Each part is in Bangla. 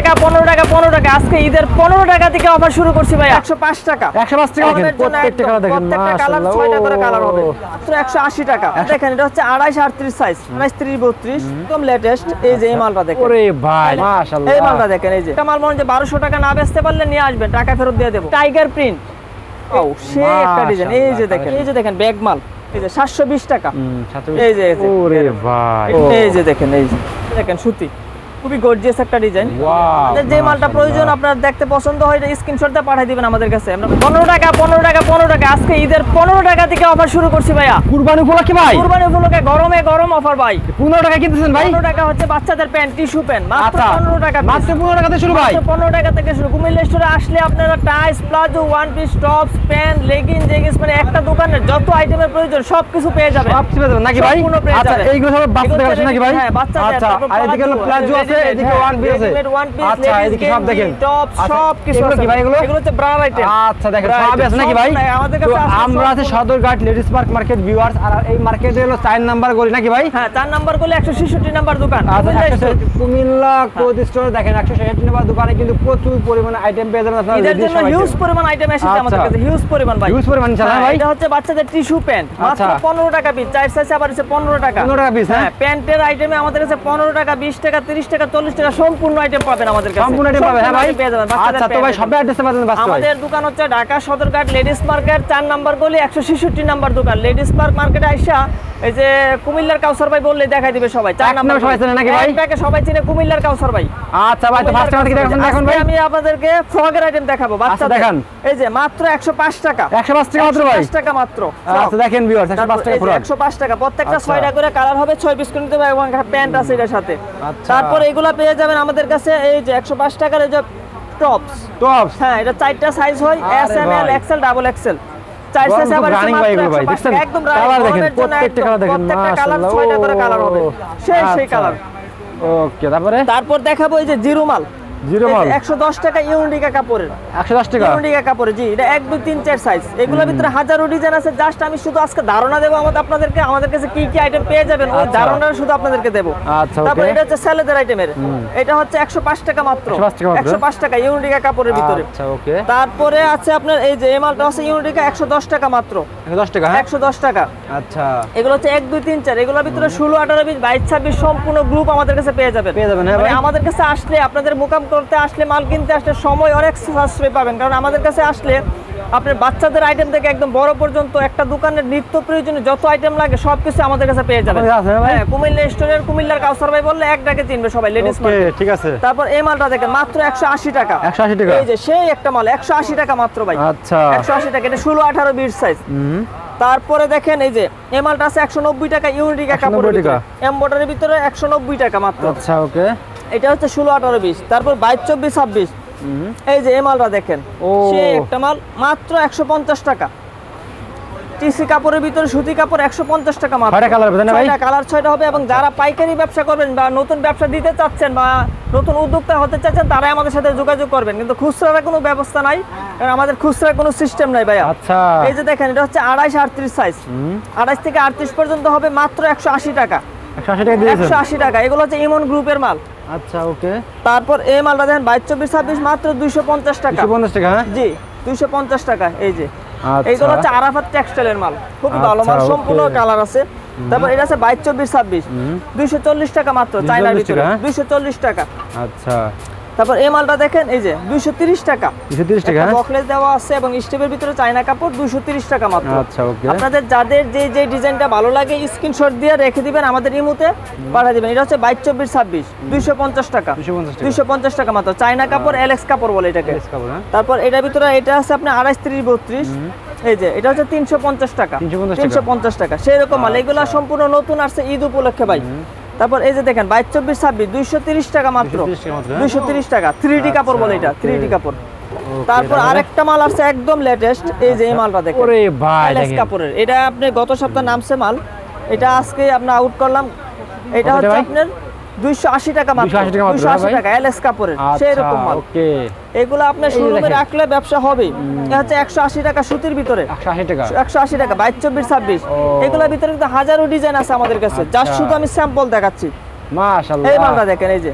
টাকা 15 টাকা 15 টাকা আজকে ঈদের 15 টাকা থেকে অফার শুরু করছি ভাই 105 টাকা 105 টাকা দেখেন প্রত্যেকটা কালার দেখেন প্রত্যেকটা কালার 6টা করে কালার হবে মাত্র 180 টাকা দেখেন এটা হচ্ছে 28 38 সাইজ 29 30 32 একদম লেটেস্ট এই যে এই মালটা দেখেন ওরে ভাই মাশাআল্লাহ এই মালটা দেখেন এই যে এটা মাল মনে যে 1200 টাকা না বেচতে পারলে নিয়ে আসবেন টাকা ফেরত দিয়ে দেব টাইগার প্রিন্ট ও সে একটা ডিজাইন এই যে দেখেন ব্যাগ মাল এই যে 720 টাকা এই যে ওরে ভাই এই যে দেখেন সুতি খুবই গর্জিয়াস একটা ডিজাইন আমাদের যে মালটা প্রয়োজন আপনার দেখতে পছন্দ হয় স্ক্রিনশট দিয়ে পাঠিয়ে দিবেন আমাদের কাছে আমরা 15 টাকা 15 টাকা 15 টাকা আজকে ঈদের 15 টাকা থেকে অফার শুরু করছি ভাইয়া কুরবানি উপলক্ষে ভাই কুরবানি উপলক্ষে গরমে গরম অফার ভাই 15 টাকা কিনতেছেন ভাই 15 টাকা হচ্ছে বাচ্চাদের প্যান্ট টিস্যু প্যান্ট মাত্র 15 টাকা মাত্র 15 টাকা থেকে শুরু ভাই 15 টাকা থেকে শুরু কুমিল্লা স্টোরে আসলে আপনারা টাইস palazzo one piece tops pant leggings jeggings মানে একটা দোকানের যত আইটেমের প্রয়োজন সবকিছু পেয়ে যাবেন সব পেয়ে যাবেন নাকি ভাই আচ্ছা এইগুলো সব বাচ্চাদের আছে নাকি ভাই হ্যাঁ বাচ্চাদের আচ্ছা আর এদিকে হলো প্লাজো আছে এদিকে ওয়ান পিস আছে আচ্ছা এদিকে সব দেখেন টপ সব কিছু আছে কি ভাই এগুলো হচ্ছে ব্রা আইটেম আচ্ছা দেখেন সব আছে নাকি ভাই আমাদের কাছে আমরা আছে Sadarghat ladies park market viewers আর এই মার্কেটে হলো 4 নাম্বার গলি নাকি ভাই হ্যাঁ 4 নাম্বার গলি 166 নাম্বার দোকান কুমিল্লা কোড স্টোর দেখেন 166 নাম্বার দোকানে কিন্তু প্রচুর পরিমাণে আইটেম পেয়ে যাবেন আপনারা এর জন্য হিউজ পরিমাণ আইটেম এসেছে আমাদের কাছে হিউজ পরিমাণ ভাই হিউজ পরিমাণ চালা ভাই এটা হচ্ছে বাচ্চাদের টিস্যু প্যান্ট মাত্র 15 টাকা পিস চার সাইজ আবার হচ্ছে 15 টাকা 15 টাকা পিস হ্যাঁ প্যান্টের আইটেমে আমাদের কাছে 15 টাকা 20 টাকা 30 টাকা 40 টাকা সম্পূর্ণ আইটেম পাবেন আমাদের কাছে সম্পূর্ণ আইটেম পাবেন হ্যাঁ ভাই আচ্ছা তো ভাই সব অ্যাড্রেসে পাবেন বাস আমাদের দোকান হচ্ছে Dhaka Sadarghat ladies market 4 number গলি 166 নাম্বার দোকান লেডিস পার্ক মার্কেটে আইসা এই যে কুমিল্লার কাউসার ভাই বললে দেখাই দিবে সবাই 4 নাম্বার সবাই চেনে নাকি ভাই এটাকে সবাই চিনে কুমিল্লার কাউসার ভাই আচ্ছা ভাই তো ফার্স্ট টাইম দেখেন এখন ভাই আমি আপনাদেরকে ফ্রগের আইটেম দেখাবো বাচ্চা দেখান এই যে মাত্র 105 টাকা 105 টাকা মাত্র ভাই 105 টাকা মাত্র আচ্ছা দেখেন ভিউয়ার্স 105 টাকা পুরো 105 টাকা প্রত্যেকটা 6টা করে কালার হবে 6 পিস করে নিতে হবে এবং প্যান্ট আছে এর সাথে আচ্ছা তারপর এগুলা পেয়ে যাবেন আমাদের কাছে এই যে 105 টাকার এই যে টপস হ্যাঁ এটা 4টা সাইজ হয় S M L XL double XL চার সাইজ আবার একদম কালার দেখেন প্রত্যেকটা কালার দেখেন মাশাআল্লাহ 6টা করে কালার হবে সেই কালার ওকে তারপর দেখাবো এই যে জিরো মাল 110 টাকা ইউনিকা কাপড়ের 110 টাকা ইউনিকা কাপড়ের জি এটা 1 2 3 4 সাইজ এগুলোর ভিতরে হাজারো ডিজাইন আছে জাস্ট আমি শুধু আজকে ধারণা দেব আপনাদেরকে আমাদের কাছে কি কি আইটেম পেয়ে যাবেন ওই ধারণাটা শুধু আপনাদেরকে দেব আচ্ছা তারপর এটা হচ্ছে ছেলেদের আইটেমের এটা হচ্ছে 105 টাকা মাত্র 105 টাকা ইউনিকা কাপড়ের ভিতরে আচ্ছা ওকে তারপরে আছে আপনার এই যে এই মালটা আছে ইউনিকা 110 টাকা মাত্র 110 টাকা 110 টাকা আচ্ছা এগুলো হচ্ছে 1 2 3 4 এগুলোর ভিতরে 16 18 20 22 26 সম্পূর্ণ গ্রুপ আমাদের কাছে পেয়ে যাবেন হ্যাঁ ভাই আমাদের কাছে আসলে আপনাদের মোকাম করতে আসলে মাল কিনতে আসলে সময় অনেক সাশ্রয় পাবেন কারণ আমাদের কাছে আসলে আপনার বাচ্চাদের আইটেম থেকে একদম বড় পর্যন্ত একটা দোকানের নিত্য প্রয়োজনীয় যত আইটেম লাগে সবকিছু আমাদের কাছে পেয়ে যাবেন হ্যাঁ কুমিল্লা স্টোরের কুমিল্লার কাউসার ভাই বললে এক ডাকে চিনবে সবাই লেডিস মার্কেট ঠিক আছে তারপর এই মালটা দেখেন মাত্র 180 টাকা 180 টাকা এই যে সেই একটা মাল 180 টাকা মাত্র ভাই আচ্ছা 180 টাকা এটা 16 18 20 সাইজ তারপরে দেখেন এই যে এই মালটা আছে 190 টাকা ইউনিকা কাপড়ের ভিতরে এমব্রয়ডারির ভিতরে 190 টাকা মাত্র আচ্ছা ওকে এটা হচ্ছে 16 18 20 তারপর 22 24 26 এই যে এই মালটা দেখেন সেই একটা মাল মাত্র 150 টাকা টিসি কাপড়ের ভিতরে সুতি কাপড় 150 টাকা মাত্র 6টা কালার হবে না ভাই 6টা কালার 6টা হবে এবং যারা পাইকারি ব্যবসা করবেন বা নতুন ব্যবসা দিতে চাচ্ছেন বা নতুন উদ্যোক্তা হতে চাচ্ছেন তারাই আমাদের সাথে যোগাযোগ করবেন কিন্তু খুচরার কোনো ব্যবস্থা নাই কারণ আমাদের খুচরার কোনো সিস্টেম নাই ভাই আচ্ছা এই যে দেখেন এটা হচ্ছে 28 38 সাইজ 28 থেকে 38 পর্যন্ত হবে মাত্র 180 টাকা 180 টাকা দিয়েছেন 180 টাকা এগুলো হচ্ছে ইমন গ্রুপের মাল আচ্ছা ওকে তারপর এই মালটা দেখেন 22 24 26 মাত্র 250 টাকা 250 টাকা হ্যাঁ জি 250 টাকা এই যে আচ্ছা এইগুলো হচ্ছে আরাফাত টেক্সটাইলের মাল খুবই ভালো মাল সম্পূর্ণ কালার আছে তারপর এটা আছে 22 24 26 240 টাকা মাত্র চায়নার ভিতরে 240 টাকা আচ্ছা তারপর এই মালটা দেখেন এই যে 230 টাকা 230 টাকা বকলেস দেওয়া আছে এবং স্টেপের ভিতরে চায়না কাপড় 230 টাকা মাত্র আচ্ছা ওকে আপনাদের যাদের যে ডিজাইনটা ভালো লাগে স্ক্রিনশট দিয়ে রেখে দিবেন আমাদের ইমোতে পাঠিয়ে দিবেন এটা হচ্ছে 22 24 26 250 টাকা 250 টাকা মাত্র চায়না কাপড় এলএক্স কাপড় বলে এটাকে তারপর এটার ভিতরে এটা আছে আপনি 28 30 32 এই যে এটা হচ্ছে 350 টাকা 350 টাকা সেই রকম মাল এগুলা সম্পূর্ণ নতুন আসছে ঈদ উপলক্ষে ভাই তারপর এই যে দেখেন 22 24 26 230 টাকা মাত্র 230 টাকা 3D কাপড় বলে এটা 3D কাপড় তারপর আরেকটা মাল আছে একদম লেটেস্ট এই যে এই মালটা দেখেন ওরে ভাই দেখেন কাপড়ের এটা আপনি গত সপ্তাহে নামছে মাল এটা আজকে আমরা আউট করলাম এটা হচ্ছে আপনার 280 টাকা মাত্র 280 টাকা এলএস কাপড়ের সেই রকম মাল ওকে এগুলো আপনি শোরুমে রাখলে ব্যবসা হবে এটা হচ্ছে 180 টাকা সুতির ভিতরে 180 টাকা 22 24 26 এগুলোর ভিতরে কিন্তু হাজারো ডিজাইন আছে আমাদের কাছে জাস্ট শুধু আমি স্যাম্পল দেখাচ্ছি মাশাআল্লাহ এই মালটা দেখেন এই যে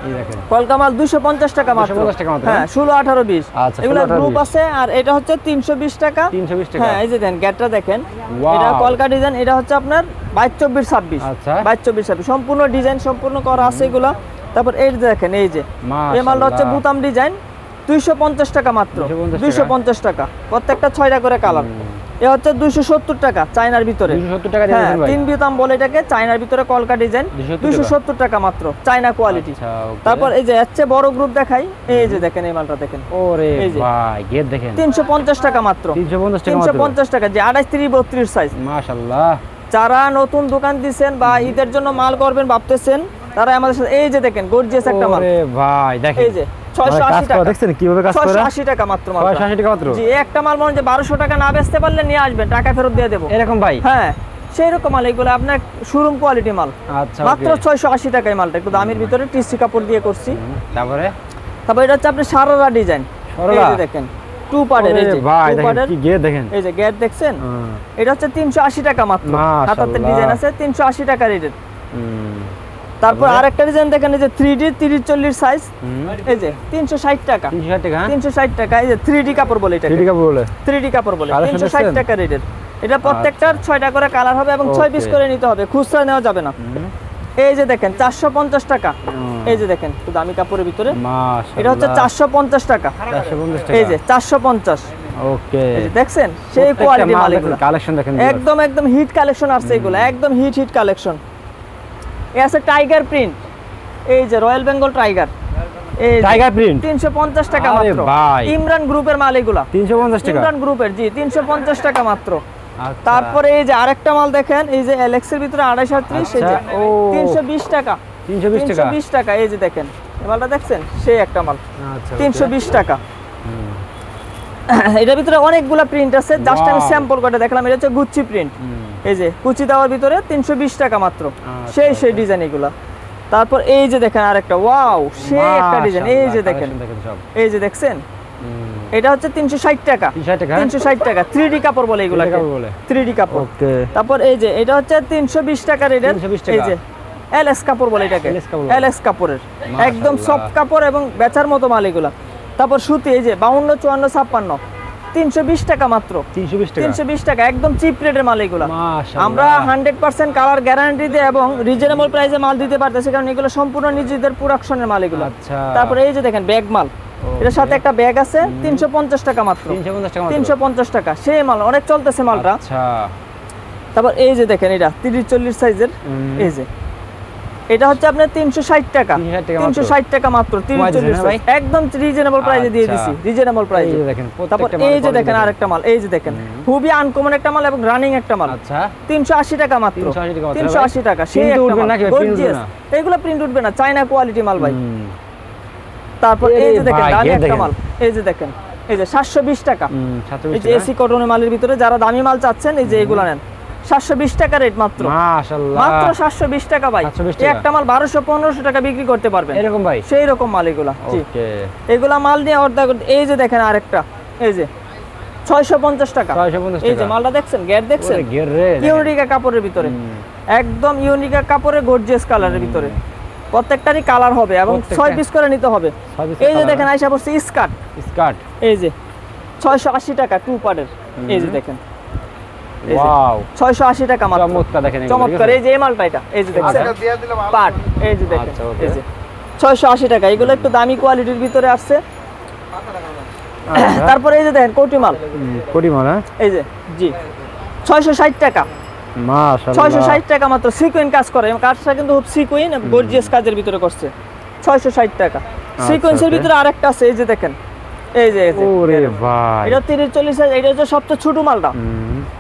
এই দেখেন কলকা মাল 250 টাকা মাত্র। 250 টাকা মাত্র, হ্যাঁ 16 18 20 আচ্ছা, এগুলো 16, 18, গ্রুপ 20 আছে। আর এটা হচ্ছে 320 টাকা। 320 টাকা। হ্যাঁ এই যে দেন গেটটা দেখেন, Wow! এটা কলকা ডিজাইন, এটা হচ্ছে আপনার 22 24 26। আচ্ছা। 22 24 26 সম্পূর্ণ ডিজাইন সম্পূর্ণ করা আছে এগুলা। তারপর এই যে দেখেন এই যে এই মালটা হচ্ছে মাশাআল্লাহ। বুতাম ডিজাইন, 250 টাকা মাত্র। 250 টাকা, প্রত্যেকটা 6টা করে কালার। এ হচ্ছে 270 টাকা চায়নার ভিতরে। 270 টাকা দিয়ে হ্যাঁ দেন ভাই। 3 বুতাম বলে এটাকে, চায়নার ভিতরে কলকা ডিজাইন, 270 টাকা মাত্র, চায়না কোয়ালিটি। আচ্ছা, okay। তারপর এই যে এর চেয়ে বড় গ্রুপ দেখাই, এই যে দেখেন এই মালটা দেখেন, ওরে এই যে। ভাই গেট দেখেন 350 টাকা মাত্র। 350 টাকা মাত্র। 350 টাকা, যে 28 30 32 সাইজ। মাশাআল্লাহ। যারা নতুন দোকান দিবেন বা ঈদের জন্য মাল করবেন ভাবতেছেন, তারা আমাদের সাথে এই যে দেখেন গর্জিয়াস একটা মাল, ওরে ভাই দেখেন এই যে 680 টাকা। দেখছেন কিভাবে কাজ করে? 680 টাকা মাত্র মাল। 680 টাকা মাত্র। জি, একটা মাল মনে যে 1200 টাকা না বেচতে পারলে নিয়ে আসবেন, টাকা ফেরত দিয়ে দেব। এরকম ভাই? হ্যাঁ সেই রকম মাল, এগুলো আপনার শোরুম কোয়ালিটি মাল। আচ্ছা, মাত্র 680 টাকায় মালটা, একটু দামের ভিতরে টিসি কাপড় দিয়ে করছি। তারপরে এটা হচ্ছে আপনার সারারা ডিজাইন, এই যে দেখেন টু পার্টের, এই যে ভাই টু দেখেন পার্টের, কি গেট দেখেন। এই যে গেট দেখছেন, এটা হচ্ছে 380 টাকা মাত্র। মাশাআল্লাহ। হাতাতে ডিজাইন আছে 380 টাকা রেটের। হুম। তারপর আরেকটা ডিজাইন দেখেন, এই যে 3D 30 40 সাইজ, এই যে 360 টাকা। 360 টাকা। 360 টাকা, এই যে 3D কাপড় বলে এটাকে, 3D কাপড় বলে। 3D কাপড় বলে, Colour 360 দেখছেন? টাকা রেটের। এটা প্রত্যেকটার 6টা করে কালার হবে এবং 6 পিস Okay। করে নিতে হবে, খুচরা নেওয়া যাবে না। এই যে দেখেন 450 টাকা, এই যে দেখেন একটু দামি কাপড়ের ভিতরে, মাশাআল্লাহ। এটা হচ্ছে 450 টাকা। 450 টাকা। এই যে 450, ওকে। এই যে দেখছেন সেই কোয়ালিটি মাল এগুলো, কালেকশন দেখেন একদম একদম হিট কালেকশন আসছে এগুলো, একদম হিট কালেকশন। এই আছে টাইগার প্রিন্ট, এই যে রয়্যাল বেঙ্গল টাইগার, এই টাইগার প্রিন্ট 350 টাকা আরে মাত্র। ভাই। ইমরান গ্রুপের মাল এগুলা, 350 টাকা। ইমরান গ্রুপের, জি 350 টাকা মাত্র। আচ্ছা। তারপরে এই যে আরেকটা মাল দেখেন, এই যে এলেক্সের ভিতরে 238, এই যে আচ্ছা, ও 320 টাকা। 320 টাকা। 320 টাকা, এই যে দেখেন এই মালটা দেখছেন, সেই একটা মাল আচ্ছা 320 টাকা। এটার ভিতরে অনেকগুলা প্রিন্ট আছে, জাস্ট আমি Wow! স্যাম্পল করে দেখলাম। এটা হচ্ছে গুচ্ছি প্রিন্ট, এই যে কুচি দেওয়ার ভিতরে 320 টাকা মাত্র, সেই সেই ডিজাইন এগুলা। তারপর এই যে দেখেন আরেকটা, ওয়াও সেই একটা ডিজাইন, এই যে দেখেন, এই যে দেখছেন, এটা হচ্ছে 360 টাকা। 360 টাকা 3D কাপড় বলে এগুলা, 3D কাপড়। ওকে। তারপর এই যে এটা হচ্ছে 320 টাকা রেটের, 320 টাকা। এই যে এলএস কাপড় বলে এটাকে, LS কাপড়। এলএস কাপড়ের মাশাআল্লাহ। একদম সফট কাপড় এবং বেচার মতো মাল এগুলা। তারপর সুতি, এই যে 52 54 56, 320 টাকা মাত্র। 320 টাকা। 320 টাকা, একদম চিপ রেটের মাল এগুলা। মাশাআল্লাহ। আমরা 100% কালার গ্যারান্টি দিয়ে এবং রিজনেবল প্রাইসে মাল দিতে পারতেছি, কারণ এগুলো সম্পূর্ণ নিজেদের প্রোডাকশনের মাল এগুলো। আচ্ছা। তারপর এই যে দেখেন ব্যাগ মাল, এটার সাথে একটা ব্যাগ আছে, 350 টাকা মাত্র। 350 টাকা মাত্র। 350 টাকা, সেই মাল অনেক চলতেছে মালটা। আচ্ছা। তারপর এই যে দেখেন এটা 30 40 সাইজের, এই যে এটা হচ্ছে আপনার 360 টাকা। 360 টাকা মাত্র, 30 40 সাইজ, একদম রিজনেবল প্রাইসে দিয়ে দিছি, রিজনেবল প্রাইসে। এই যে দেখেন তারপর এই যে দেখেন আরেকটা মাল, এই যে দেখেন খুবই আনকমন একটা মাল এবং রানিং একটা মাল। আচ্ছা। 380 টাকা মাত্র। 380 টাকা মাত্র। 380 টাকা, সেই Print একটা উঠবে মাল, নাকি? Print উঠবে gorgeous। না? এগুলো প্রিন্ট উঠবে না, চায়না কোয়ালিটি মাল ভাই। তারপর এই যে দেখেন ভাই, দামি গেট একটা দেখেন। মাল, এই যে দেখেন, এই যে 720 টাকা। 720 এই যে এসি কটনের মালের ভিতরে যারা দামি মাল চাচ্ছেন, এই যে এগুলো নেন, 720 টাকা রেট মাত্র। মাশাআল্লাহ। মাত্র 720 টাকা ভাই। 720 এই টাকা। একটা মাল 1200 1500 টাকা বিক্রি করতে পারবেন, এরকম ভাই? সেই রকম মাল এগুলা। জি, ওকে। এগুলা মাল নিয়ে অর্ধেক। এই যে দেখেন আরেকটা, এই যে 650 টাকা। 650 এই যে টাকা। মালটা দেখছেন, গেট দেখছেন, ওরে গের রে। ইউনিকা কাপড়ের ভিতরে, একদম ইউনিকা কাপড়ের গর্জিয়াস কালারের ভিতরে। প্রত্যেকটারই কালার হবে এবং 6 পিস করে নিতে হবে। 6 পিস এই যে দেখেন আইসা পড়ছে স্কার্ট, স্কার্ট। এই যে 680 টাকা টু পার্টের, এই যে দেখেন, এই যে ওয়াও। 680 টাকা মাত্র। চমৎকার দেখেন এগুলো, চমৎকার, এই যে এই মালটা এটা, এই যে দেখছেন পাট, এই যে দেখেন, আচ্ছা, okay। এই যে 680 টাকা। এগুলো একটু দামি কোয়ালিটির ভিতরে আসছে। তারপরে এই যে দেখেন কোটি মাল, কোটি মাল, হ্যাঁ? এই যে জি 660 টাকা। মাশাআল্লাহ। 660 টাকা মাত্র, সিকোয়েন কাজ করে, এবং কাজটা কিন্তু খুব সিকোয়েন গর্জিয়াস কাজের ভিতরে করছে। 660 টাকা। সিকোয়েন্সের okay। ভিতরে আরেকটা আছে, এই যে দেখেন, এই যে এই যে, ওরে ভাই। এটা 30 40 সাইজ। এটা হচ্ছে সবচেয়ে ছোট মালটা,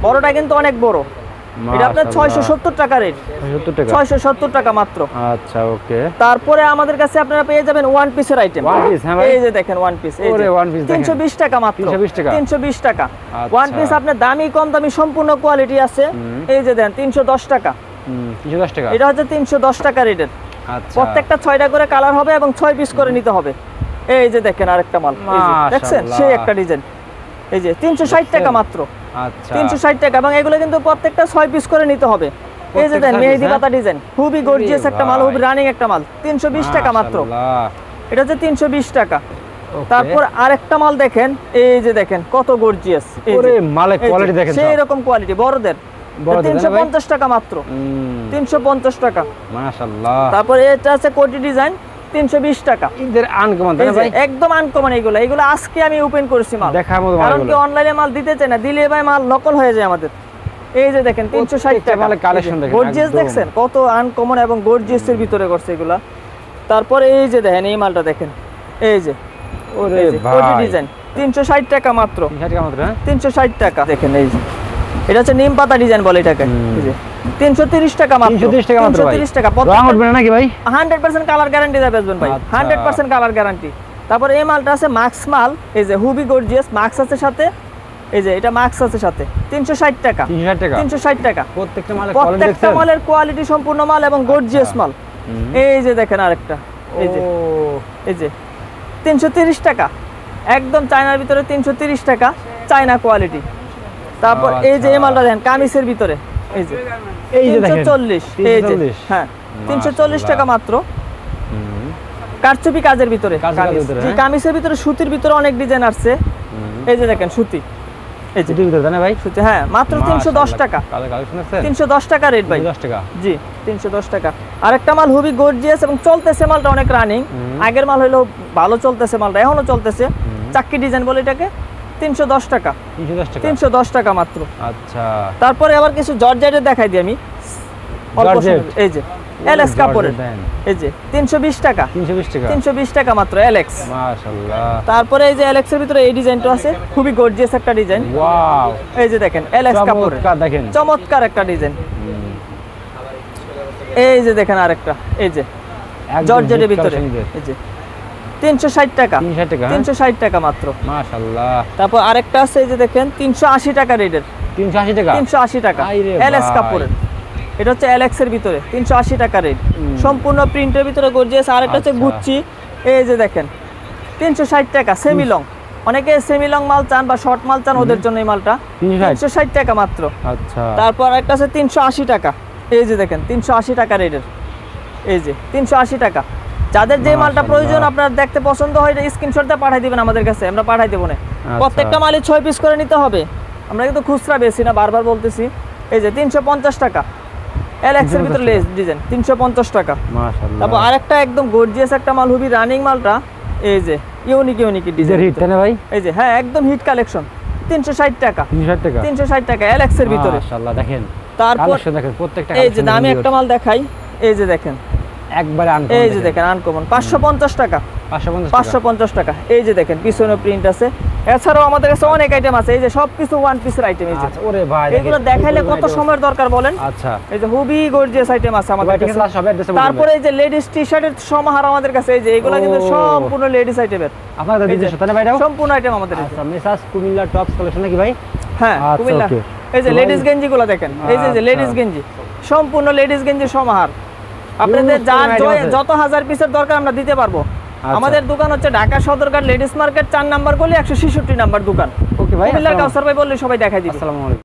বড়টা কিন্তু অনেক বড়। এটা আপনার 670 টাকা রেট, 70 টাকা। 670 টাকা মাত্র। আচ্ছা, ওকে। তারপরে আমাদের কাছে আপনারা পেয়ে যাবেন ওয়ান পিসের আইটেম। One piece, হ্যাঁ ভাই? এই যে দেখেন ওয়ান পিস, এই ওরে, যে one piece দেখেন। 320 টাকা মাত্র। 320 টাকা। 320 টাকা আচ্ছা। One piece. আপনার দামি কম দামি সম্পূর্ণ কোয়ালিটি আছে। এই যে দেন 310 টাকা। 310 টাকা। এটা হচ্ছে 310 টাকা রেটের। আচ্ছা। প্রত্যেকটা 6টা করে কালার হবে এবং 6 পিস করে নিতে হবে। এই যে দেখেন আরেকটা মাল, এই যে দেখছেন, মাশাআল্লাহ। সেই একটা ডিজাইন, এই যে 360 টাকা মাত্র। আচ্ছা। 360 টাকা, এবং এগুলো কিন্তু প্রত্যেকটা 6 পিস করে নিতে হবে। এই যে দেন প্রত্যেকটা মেহেদি service, পাতা ডিজাইন, খুবই গর্জিয়াস একটা মাল, খুবই রানিং একটা মাল, 320 টাকা মাত্র। মাশাআল্লাহ। এটা হচ্ছে 320 টাকা। Okay. তারপর আরেকটা মাল দেখেন, এই যে দেখেন কত গর্জিয়াস, এই ওরে যে মালের কোয়ালিটি দেখেন সেই রকম কোয়ালিটি বড়দের, বড়দের, তাই না ভাই? 350 টাকা মাত্র, 350 টাকা। মাশাআল্লাহ। তারপর এটা আছে কোটি ডিজাইন, 320 টাকা। ঈদের আনকমন তাই এই না যে ভাই? একদম আনকমন, এগুলো আজকে আমি ওপেন করেছি মাল, দেখার মতো কারণ কি মালগুলো। অনলাইনে মাল দিতে চাই না, দিলে ভাই মাল নকল হয়ে যায় আমাদের। এই যে দেখেন 360 প্রত্যেকটা টাকা মালের collection দেখেন, গর্জিয়াস, একদম। দেখছেন কত আনকমন এবং গর্জিয়াসের ভিতরে করছে এগুলা। তারপরে এই যে দেখেন এই মালটা দেখেন, এই যে ওরে ভাই কোটি ডিজাইন 360 টাকা মাত্র, 360 টাকা মাত্র, হ্যাঁ? 360 টাকা। দেখেন এই যে এটা হচ্ছে নিম পাতা ডিজাইন বলে এটাকে, এই যে 330 টাকা মাত্র, 330 টাকা মাত্র ভাই। 330 টাকা। রং উঠবে না নাকি ভাই? 100% কালার গ্যারান্টি দেবে বেচবেন ভাই, আচ্ছা। 100% কালার গ্যারান্টি। তারপর এই মালটা আছে মাক্স মাল, এই যে হুবি গর্জিয়াস মাক্স আছে সাথে, এই যে এটা মাক্স আছে সাথে, 360 টাকা, 360 টাকা। 360 টাকা। প্রত্যেকটা মালের কোয়ালিটি প্রত্যেকটা দেখছেন? মালের কোয়ালিটি সম্পূর্ণ মাল এবং গর্জিয়াস মাল। এই যে দেখেন আরেকটা, এই যে ও, এই যে 330 টাকা, একদম চায়নার ভিতরে 330 টাকা, চায়না কোয়ালিটি। তারপর এই যে এই মালটা দেখেন কামিজের ভিতরে, এই যে এই যে দেখেন 340, এই যে 340 হ্যাঁ 340 টাকা মাত্র। হুম, কারচুপি কাজের ভিতরে কারচুপি কামিজ। কাজের ভিতরে, জি, হ্যাঁ? কামিজের ভিতরে সুতির ভিতরে অনেক ডিজাইন আসছে, এই যে দেখেন সুতি, এই যে এটির ভিতরে তাই না ভাই? সুতি, হ্যাঁ মাত্র 310 টাকা, কালার কালেকশন আছে? 310 টাকা রেট ভাই। 310 টাকা। জি 310 টাকা। আরেকটা মাল হুবি গর্জিয়াস এবং চলতেছে মালটা অনেক রানিং, আগের মাল হলো ভালো চলতেছে মালটা, এখনো চলতেছে, চাক্কি ডিজাইন বলে এটাকে, 310 টাকা, 310 টাকা। 310 টাকা মাত্র। আচ্ছা। তারপরে আবার কিছু জর্জেটের দেখাই দিই আমি, অল্প জর্জেট। সময়। এই যে এলএক্স কাপড়ের, দেন। এই যে 320 টাকা, 320 টাকা। 320 টাকা মাত্র এলএক্স। মাশাআল্লাহ। তারপরে এই যে এলএক্স এর ভিতরে এই ডিজাইনটা আছে, খুবই গর্জিয়াস একটা ডিজাইন, ওয়াও। এই যে দেখেন এলএক্স কাপড়ের, চমৎকার দেখেন। চমৎকার একটা ডিজাইন। হুম, এই যে দেখেন আরেকটা, এই যে একদম জর্জেটের hit ভিতরে, collection এদের। এই যে 360 টাকা, 360 টাকা, হ্যাঁ? 360 টাকা মাত্র। মাশাআল্লাহ। তারপর আরেকটা আছে এই যে দেখেন 380 টাকা রেটের, 380 টাকা। 380 টাকা আইরে এলএক্স ভাই। কাপড়ের, এটা হচ্ছে এলএক্স এর ভিতরে 380 টাকা রেট, সম্পূর্ণ প্রিন্টের ভিতরে গর্জিয়াস। আরেকটা হচ্ছে আচ্ছা। গুচ্চি, এই যে দেখেন 360 টাকা সেমি লং, অনেকে সেমি লং মাল চান বা শর্ট মাল চান, ওদের জন্য এই মালটা 360 টাকা মাত্র। আচ্ছা। তারপর একটা আছে 380 টাকা, এই যে দেখেন 380 টাকা রেটের, এই যে 380 টাকা। যাদের যে মালটা মাশাআল্লাহ। প্রয়োজন আপনার দেখতে পছন্দ হয়, এটা স্ক্রিনশট দিয়ে পাঠিয়ে দিবেন আমাদের কাছে, আমরা পাঠাই দেবো না। আচ্ছা। প্রত্যেকটা মালই 6 পিস করে নিতে হবে, আমরা কিন্তু খুচরা বেশি না, বারবার বলতেছি। এই যে 350 টাকা এলএক্স এর ভিতরে লেস ডিজাইন, 350 টাকা। মাশাআল্লাহ। তারপর আরেকটা একদম গর্জিয়াস একটা মাল, হুবি রানিং মালটা, এই যে ইউনিক ঈদের ডিজাইন, হিট তাই না ভাই? এই যে হ্যাঁ একদম হিট কালেকশন, 360 টাকা, 360 টাকা। 360 টাকা এলএক্স এর ভিতরে। মাশাআল্লাহ দেখেন। তারপর কালেকশন দেখেন প্রত্যেকটা। এই যে collection আমি সুন্দর। একটা মাল দেখাই, এই যে দেখেন, একবারে আনকমন। এই যে দেখেন আনকমন 550 টাকা, 550 টাকা। 550 টাকা। এই যে দেখেন পিছনে প্রিন্ট আছে, এছাড়াও আমাদের কাছে অনেক আইটেম আছে, এই যে সবকিছু ওয়ান পিসের আইটেম, এই যে আচ্ছা, ওরে ভাই এগুলো দেখেন, দেখাইলে পুরো কত item সময়ের দরকার বলেন। আছে। আচ্ছা। এই যে হুবি গর্জিয়াস আইটেম আছে আমাদের ভাই ঠিক কাছে। আছে, সব অ্যাড্রেসে বলবেন। তারপরে এই যে লেডিস টি শার্টের সমাহার আমাদের কাছে, এই যে এগুলো কিন্তু ও। সম্পূর্ণ লেডিস আইটেমের, আপনাদের এই যে নিজস্ব তাই না ভাই এটাও? সম্পূর্ণ আইটেম আমাদের কাছে। আচ্ছা, মেসাজ কুমিল্লা টপস কালেকশন নাকি ভাই? হ্যাঁ আচ্ছা, কুমিল্লা। okay. এই যে তো লেডিস ভাই- গেঞ্জিগুলো দেখেন, এই যে আচ্ছা। লেডিস গেঞ্জি, সম্পূর্ণ লেডিস গেঞ্জির সমাহার। আপনাদের Huge যার item আছে। যত হাজার পিসের দরকার আমরা দিতে পারবো। আচ্ছা। আমাদের দোকান হচ্ছে Dhaka Sadarghat ladies market 4 number গলি 166 নাম্বার দোকান। ওকে ভাই, কুমিল্লার আসসালামু- কাউসার ভাই বললে সবাই দেখাই দিবে। আসসালামু আলাইকুম।